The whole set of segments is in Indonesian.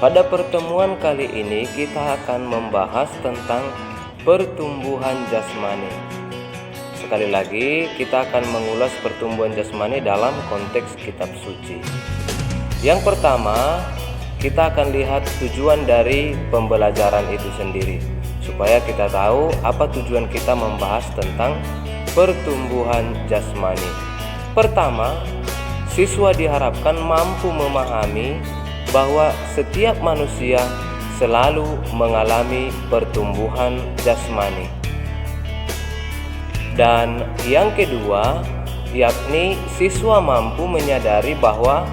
Pada pertemuan kali ini kita akan membahas tentang pertumbuhan jasmani. Sekali lagi kita akan mengulas pertumbuhan jasmani dalam konteks kitab suci. Yang pertama, kita akan lihat tujuan dari pembelajaran itu sendiri, supaya kita tahu apa tujuan kita membahas tentang pertumbuhan jasmani. Pertama, siswa diharapkan mampu memahami bahwa setiap manusia selalu mengalami pertumbuhan jasmani. Dan yang kedua, yakni siswa mampu menyadari bahwa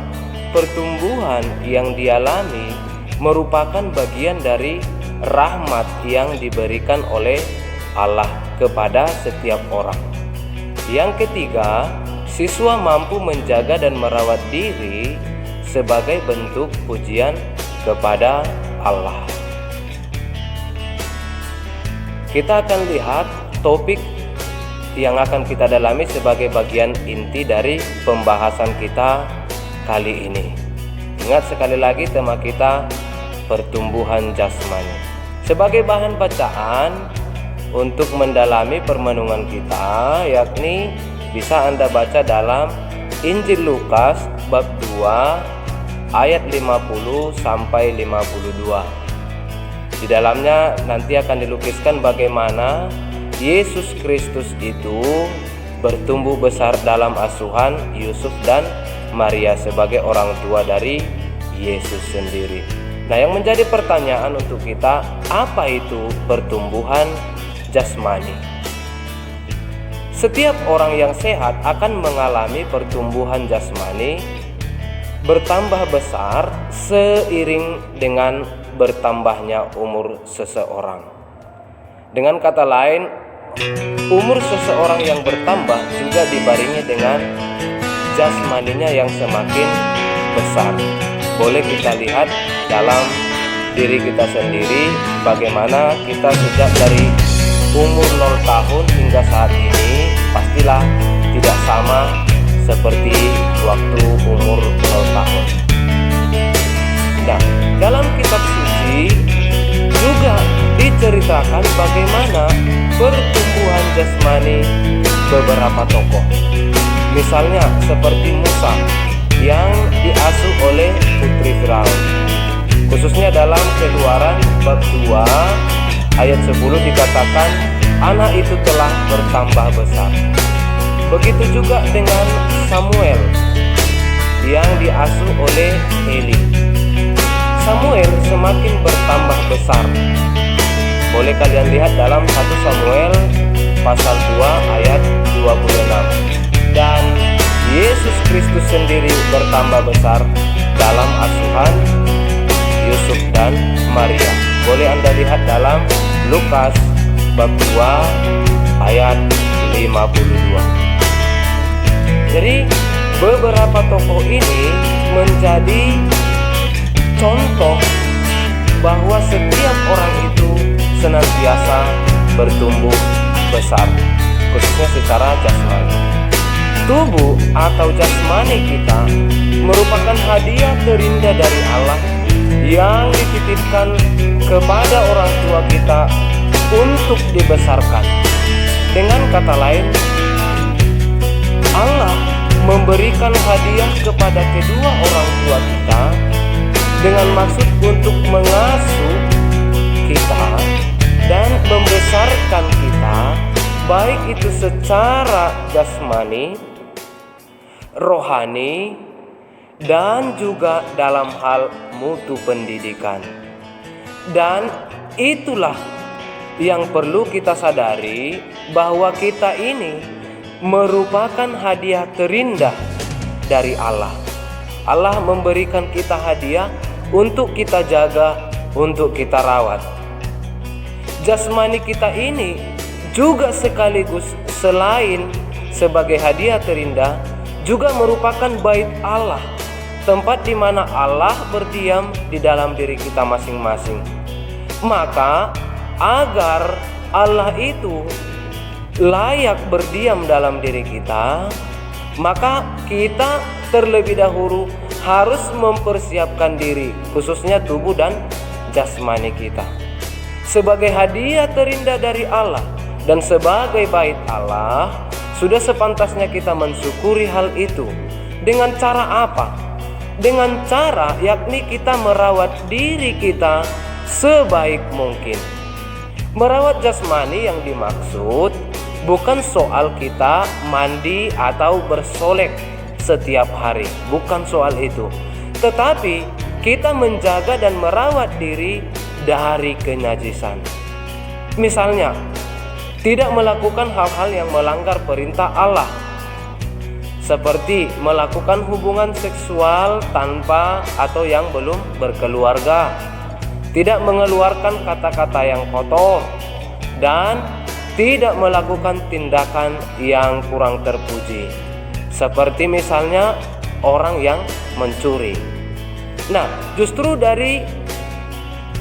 pertumbuhan yang dialami merupakan bagian dari rahmat yang diberikan oleh Allah kepada setiap orang. Yang ketiga, siswa mampu menjaga dan merawat diri sebagai bentuk pujian kepada Allah. Kita akan lihat topik yang akan kita dalami sebagai bagian inti dari pembahasan kita kali ini. Ingat sekali lagi tema kita pertumbuhan jasmani. Sebagai bahan bacaan untuk mendalami permenungan kita, yakni bisa Anda baca dalam Injil Lukas bab 2 ayat 50 sampai 52. Di dalamnya nanti akan dilukiskan bagaimana Yesus Kristus itu bertumbuh besar dalam asuhan Yusuf dan Maria sebagai orang tua dari Yesus sendiri. Nah, yang menjadi pertanyaan untuk kita, apa itu pertumbuhan jasmani? Setiap orang yang sehat akan mengalami pertumbuhan jasmani bertambah besar seiring dengan bertambahnya umur seseorang. Dengan kata lain, umur seseorang yang bertambah juga dibarengi dengan jasmaninya yang semakin besar. Boleh kita lihat dalam diri kita sendiri bagaimana kita sejak dari umur 0 tahun hingga saat ini pastilah tidak sama seperti waktu umur 0 tahun. Nah, dalam kitab suci juga diceritakan bagaimana pertumbuhan jasmani beberapa tokoh. Misalnya seperti Musa yang diasuh oleh putri Firaun. Khususnya dalam Keluaran bab 2 ayat 10 dikatakan anak itu telah bertambah besar. Begitu juga dengan Samuel yang diasuh oleh Eli. Samuel semakin bertambah besar. Boleh kalian lihat dalam 1 Samuel pasal 2 ayat 26. Dan Yesus Kristus sendiri bertambah besar dalam asuhan Yusuf dan Maria. Boleh Anda lihat dalam Lukas bab 2 ayat 52. Jadi beberapa tokoh ini menjadi contoh bahwa setiap orang itu senantiasa bertumbuh besar, khususnya secara jasmani. Tubuh atau jasmani kita merupakan hadiah terindah dari Allah yang dititipkan kepada orang tua kita untuk dibesarkan. Dengan kata lain, Allah memberikan hadiah kepada kedua orang tua kita dengan maksud untuk mengasuh kita dan membesarkan kita, baik itu secara jasmani, rohani, dan juga dalam hal mutu pendidikan. Dan itulah yang perlu kita sadari, bahwa kita ini merupakan hadiah terindah dari Allah. Allah memberikan kita hadiah untuk kita jaga, untuk kita rawat. Jasmani kita ini juga sekaligus selain sebagai hadiah terindah, juga merupakan bait Allah, tempat di mana Allah berdiam di dalam diri kita masing-masing. Maka agar Allah itu layak berdiam dalam diri kita, maka kita terlebih dahulu harus mempersiapkan diri, khususnya tubuh dan jasmani kita, sebagai hadiah terindah dari Allah dan sebagai bait Allah. Sudah sepantasnya kita mensyukuri hal itu. Dengan cara apa? Dengan cara yakni kita merawat diri kita sebaik mungkin. Merawat jasmani yang dimaksud bukan soal kita mandi atau bersolek setiap hari, bukan soal itu. Tetapi kita menjaga dan merawat diri dari kenajisan. Misalnya, tidak melakukan hal-hal yang melanggar perintah Allah, seperti melakukan hubungan seksual tanpa atau yang belum berkeluarga, tidak mengeluarkan kata-kata yang kotor, dan tidak melakukan tindakan yang kurang terpuji, seperti misalnya orang yang mencuri. Nah, justru dari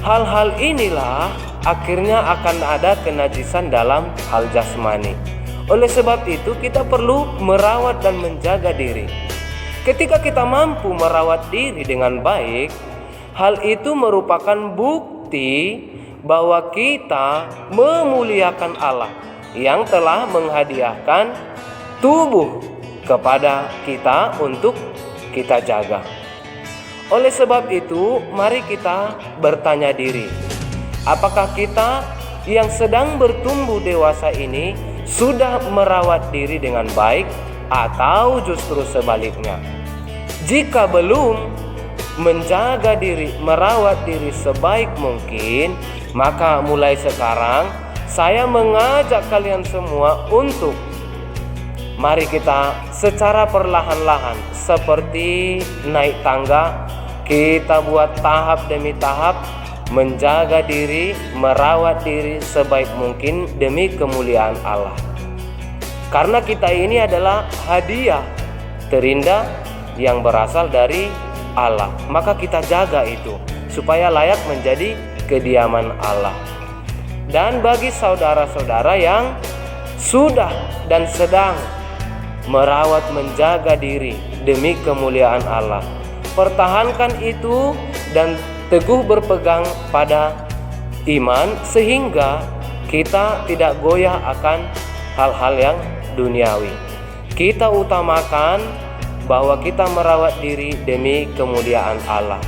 hal-hal inilah akhirnya akan ada kenajisan dalam hal jasmani. Oleh sebab itu kita perlu merawat dan menjaga diri. Ketika kita mampu merawat diri dengan baik, hal itu merupakan bukti bahwa kita memuliakan Allah yang telah menghadiahkan tubuh kepada kita untuk kita jaga. Oleh sebab itu, mari kita bertanya diri, apakah kita yang sedang bertumbuh dewasa ini sudah merawat diri dengan baik atau justru sebaliknya? Jika belum menjaga diri, merawat diri sebaik mungkin, maka mulai sekarang saya mengajak kalian semua untuk mari kita secara perlahan-lahan seperti naik tangga, kita buat tahap demi tahap, menjaga diri, merawat diri sebaik mungkin demi kemuliaan Allah. Karena kita ini adalah hadiah terindah yang berasal dari Allah, maka kita jaga itu supaya layak menjadi kediaman Allah. Dan bagi saudara-saudara yang sudah dan sedang merawat menjaga diri demi kemuliaan Allah, pertahankan itu dan teguh berpegang pada iman sehingga kita tidak goyah akan hal-hal yang duniawi. Kita utamakan bahwa kita merawat diri demi kemuliaan Allah.